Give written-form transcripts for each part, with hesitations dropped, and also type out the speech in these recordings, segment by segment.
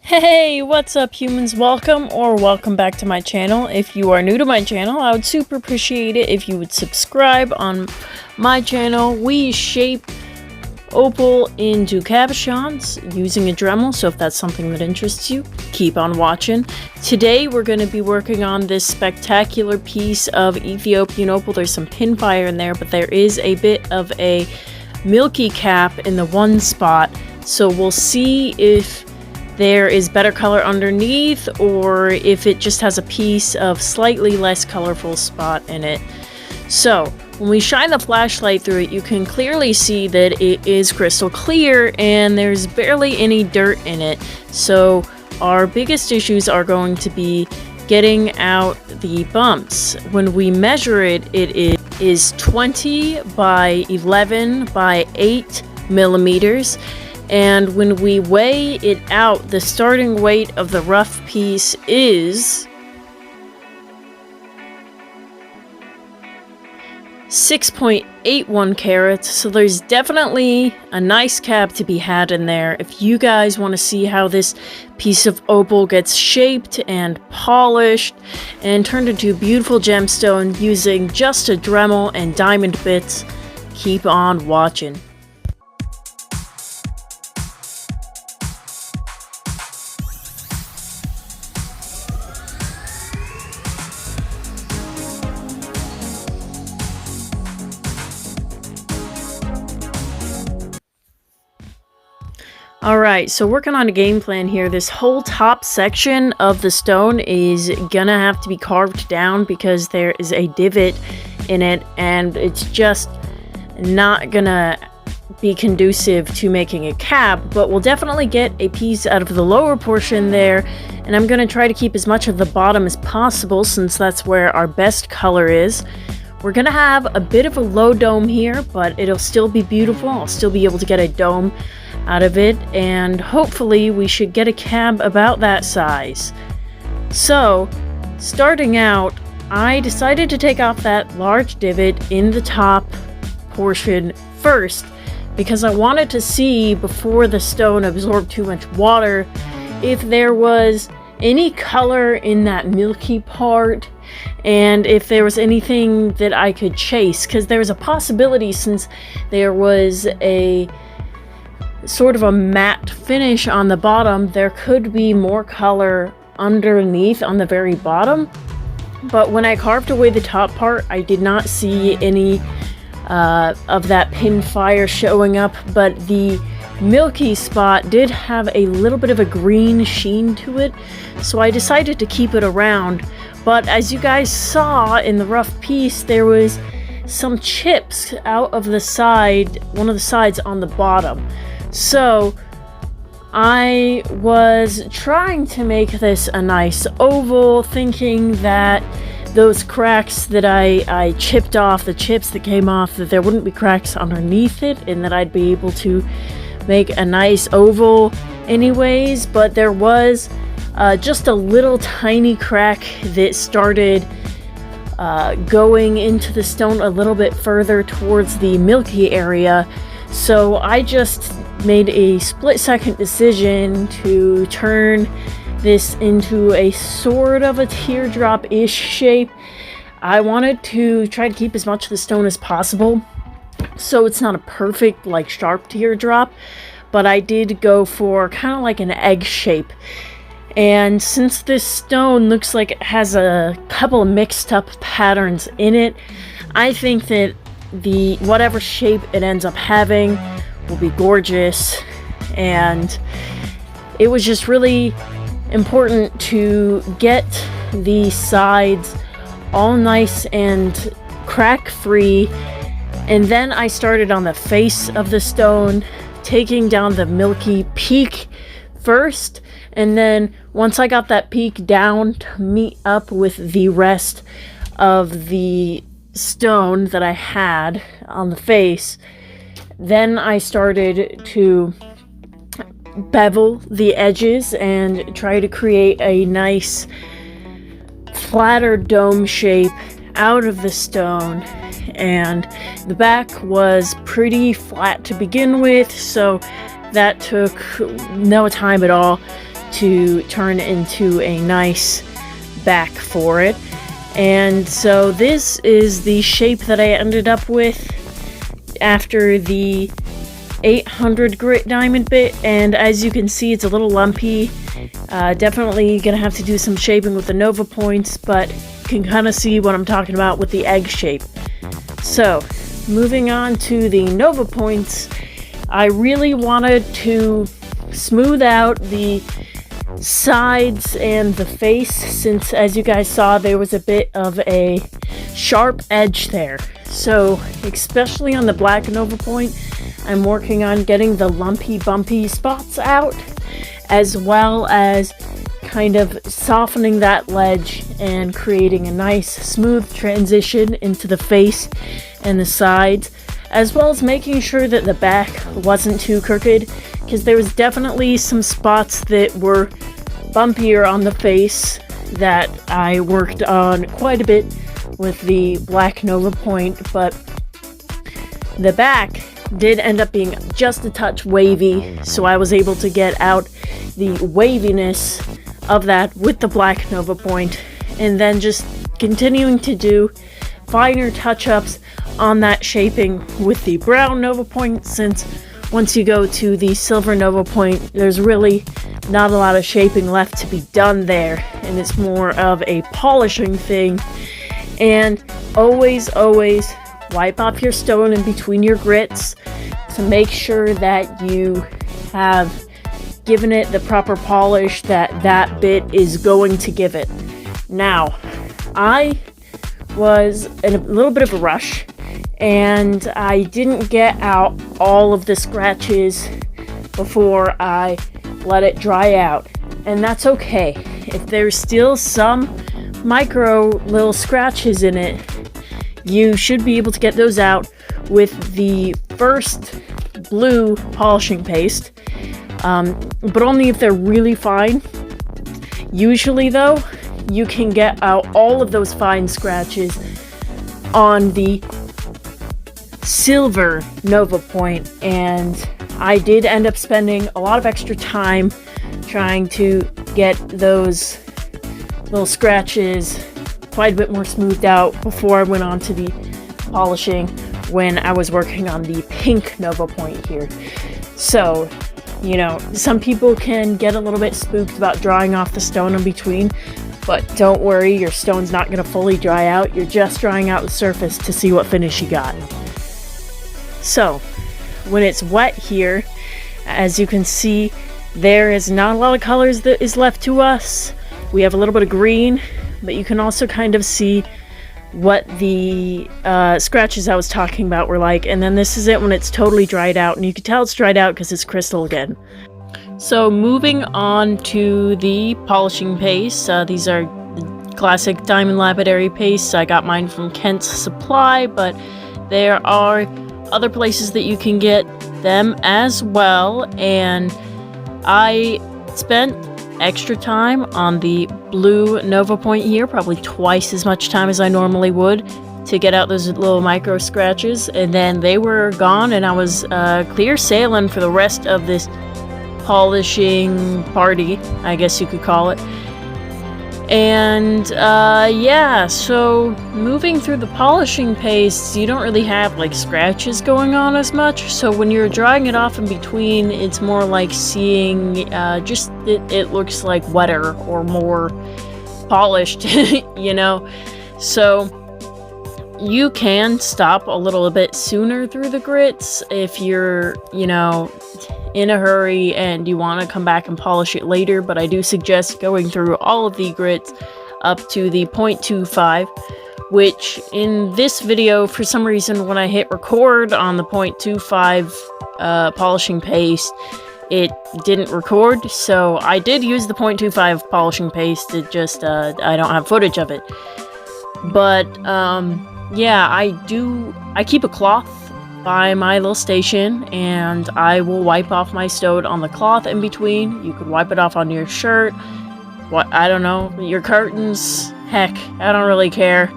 Hey, what's up humans? Welcome back to my channel. If you are new to my channel, I would super appreciate it if you would subscribe on my channel. We shape opal into cabochons using a dremel, so if that's something that interests you, keep on watching. Today we're going to be working on this spectacular piece of Ethiopian opal. There's some pinfire in there, but there is a bit of a milky cap in the one spot, so we'll see if there is better color underneath or if it just has a piece of slightly less colorful spot in it. So when we shine the flashlight through it, you can clearly see that it is crystal clear and there's barely any dirt in it. So our biggest issues are going to be getting out the bumps. When we measure it, it is 20 by 11 by 8 millimeters. And when we weigh it out, the starting weight of the rough piece is 6.81 carats, so there's definitely a nice cap to be had in there. If you guys want to see how this piece of opal gets shaped and polished and turned into a beautiful gemstone using just a dremel and diamond bits, keep on watching. Alright, so working on a game plan here. This whole top section of the stone is gonna have to be carved down because there is a divot in it and it's just not gonna be conducive to making a cap, but we'll definitely get a piece out of the lower portion there, and I'm gonna try to keep as much of the bottom as possible since that's where our best color is. We're gonna have a bit of a low dome here, but it'll still be beautiful. I'll still be able to get a dome out of it, and hopefully we should get a cab about that size. So, starting out, I decided to take off that large divot in the top portion first because I wanted to see, before the stone absorbed too much water, if there was any color in that milky part and if there was anything that I could chase, because there was a possibility, since there was a sort of a matte finish on the bottom, there could be more color underneath on the very bottom. But when I carved away the top part, I did not see any of that pinfire showing up, but the milky spot did have a little bit of a green sheen to it, so I decided to keep it around. But as you guys saw in the rough piece, there was some chips out of the side, one of the sides on the bottom. So I was trying to make this a nice oval, thinking that those cracks that I chipped off, the chips that came off, that there wouldn't be cracks underneath it and that I'd be able to make a nice oval anyways. But there was just a little tiny crack that started going into the stone a little bit further towards the milky area. So I just made a split-second decision to turn this into a sort of a teardrop-ish shape. I wanted to try to keep as much of the stone as possible, so it's not a perfect, like, sharp teardrop, but I did go for kind of like an egg shape. And since this stone looks like it has a couple of mixed up patterns in it, I think that the whatever shape it ends up having will be gorgeous. And it was just really important to get the sides all nice and crack free. And then I started on the face of the stone, taking down the milky peak first, and then once I got that peak down to meet up with the rest of the stone that I had on the face, then I started to bevel the edges and try to create a nice flatter dome shape out of the stone. And the back was pretty flat to begin with, so that took no time at all to turn into a nice back for it. And so this is the shape that I ended up with after the 800 grit diamond bit, and as you can see, it's a little lumpy. Definitely gonna have to do some shaping with the Nova points, but you can kind of see what I'm talking about with the egg shape. So, moving on to the Nova points, I really wanted to smooth out the sides and the face, since as you guys saw, there was a bit of a sharp edge there. So, especially on the black Nova point, I'm working on getting the lumpy, bumpy spots out, as well as kind of softening that ledge and creating a nice, smooth transition into the face and the sides, as well as making sure that the back wasn't too crooked, because there was definitely some spots that were bumpier on the face that I worked on quite a bit with the black Nova point, but the back did end up being just a touch wavy, so I was able to get out the waviness of that with the black Nova point, and then just continuing to do finer touch-ups on that shaping with the brown Nova point, since once you go to the silver Nova point, there's really not a lot of shaping left to be done there, and it's more of a polishing thing. And always wipe off your stone in between your grits to make sure that you have given it the proper polish that that bit is going to give it. Now, I was in a little bit of a rush, and I didn't get out all of the scratches before I let it dry out, and that's okay. If there's still some micro little scratches in it, you should be able to get those out with the first blue polishing paste, but only if they're really fine. Usually though, you can get out all of those fine scratches on the silver Nova point, and I did end up spending a lot of extra time trying to get those little scratches quite a bit more smoothed out before I went on to the polishing when I was working on the pink Nova point here. So, you know, some people can get a little bit spooked about drying off the stone in between, but don't worry, your stone's not going to fully dry out. You're just drying out the surface to see what finish you got. So, when it's wet here, as you can see, there is not a lot of colors that is left to us. We have a little bit of green, but you can also kind of see what the scratches I was talking about were like. And then this is it when it's totally dried out, and you can tell it's dried out because it's crystal again. So moving on to the polishing paste, these are the classic diamond lapidary pastes. I got mine from Kent's Supply, but there are other places that you can get them as well, and I spent extra time on the blue Nova point here, probably twice as much time as I normally would, to get out those little micro scratches, and then they were gone, and I was clear sailing for the rest of this polishing party, I guess you could call it. And yeah, so moving through the polishing pastes, you don't really have like scratches going on as much, so when you're drying it off in between, it's more like seeing just it looks like wetter or more polished, you know. So you can stop a little bit sooner through the grits if you're, you know, in a hurry and you want to come back and polish it later, but I do suggest going through all of the grits up to the 0.25, which in this video, for some reason, when I hit record on the 0.25 polishing paste, it didn't record, so I did use the 0.25 polishing paste, it just, I don't have footage of it. But, yeah, I keep a cloth by my little station, and I will wipe off my stone on the cloth in between. You could wipe it off on your shirt, I don't know, your curtains, heck, I don't really care,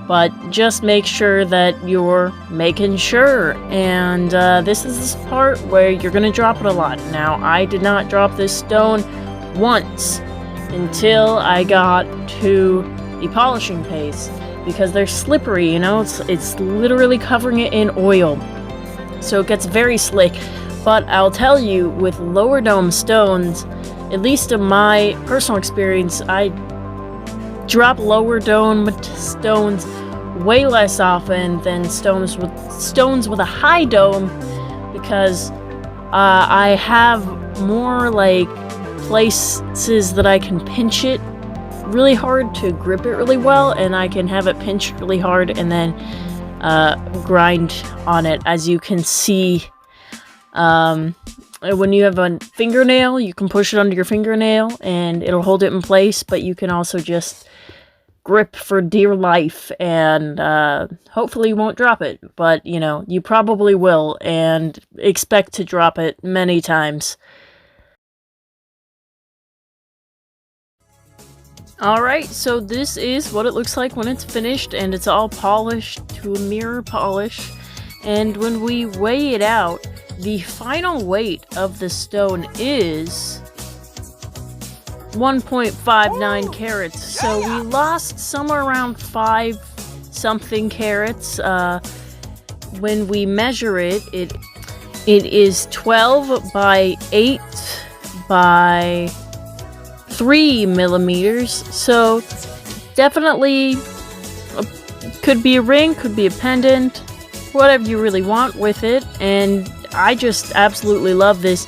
but just make sure that you're making sure. And this is this part where you're gonna drop it a lot. Now, I did not drop this stone once until I got to the polishing paste, because they're slippery, you know, it's literally covering it in oil, so it gets very slick. But I'll tell you, with lower dome stones, at least in my personal experience, I drop lower dome stones way less often than stones with a high dome, because I have more like places that I can pinch it really hard to grip it really well, and I can have it pinched really hard and then grind on it. As you can see, when you have a fingernail, you can push it under your fingernail and it'll hold it in place, but you can also just grip for dear life, and hopefully you won't drop it, but you know, you probably will, and expect to drop it many times. Alright, so this is what it looks like when it's finished, and it's all polished to a mirror polish. And when we weigh it out, the final weight of the stone is 1.59 carats. So we lost somewhere around 5 something carats. When we measure it, it is 12 by 8 by 3 millimeters. So definitely could be a ring, could be a pendant, whatever you really want with it. And I just absolutely love this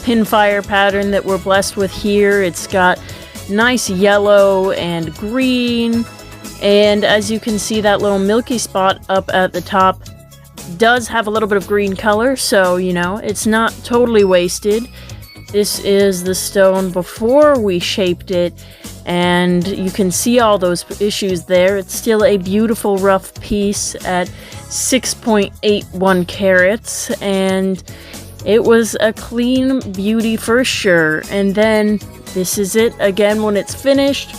pinfire pattern that we're blessed with here. It's got nice yellow and green, and as you can see, that little milky spot up at the top does have a little bit of green color, so you know, it's not totally wasted. This is the stone before we shaped it, and you can see all those issues there. It's still a beautiful rough piece at 6.81 carats, and it was a clean beauty for sure. And then this is it again when it's finished.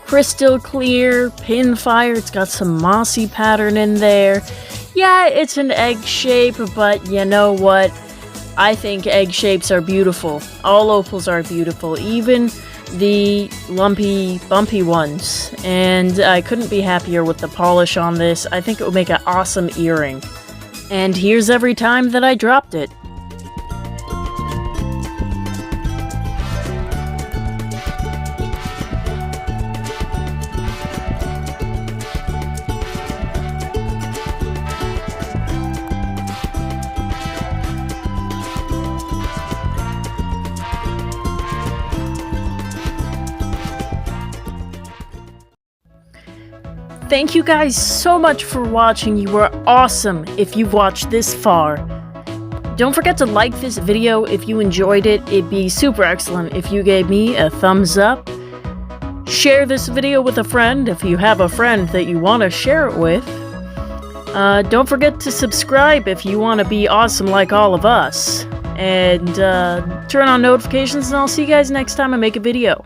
Crystal clear, pinfire, it's got some mossy pattern in there. Yeah, it's an egg shape, but you know what? I think egg shapes are beautiful. All opals are beautiful, even the lumpy, bumpy ones. And I couldn't be happier with the polish on this. I think it would make an awesome earring. And here's every time that I dropped it. Thank you guys so much for watching. You were awesome if you've watched this far. Don't forget to like this video if you enjoyed it. It'd be super excellent if you gave me a thumbs up. Share this video with a friend if you have a friend that you want to share it with. Don't forget to subscribe if you want to be awesome like all of us. And turn on notifications, and I'll see you guys next time I make a video.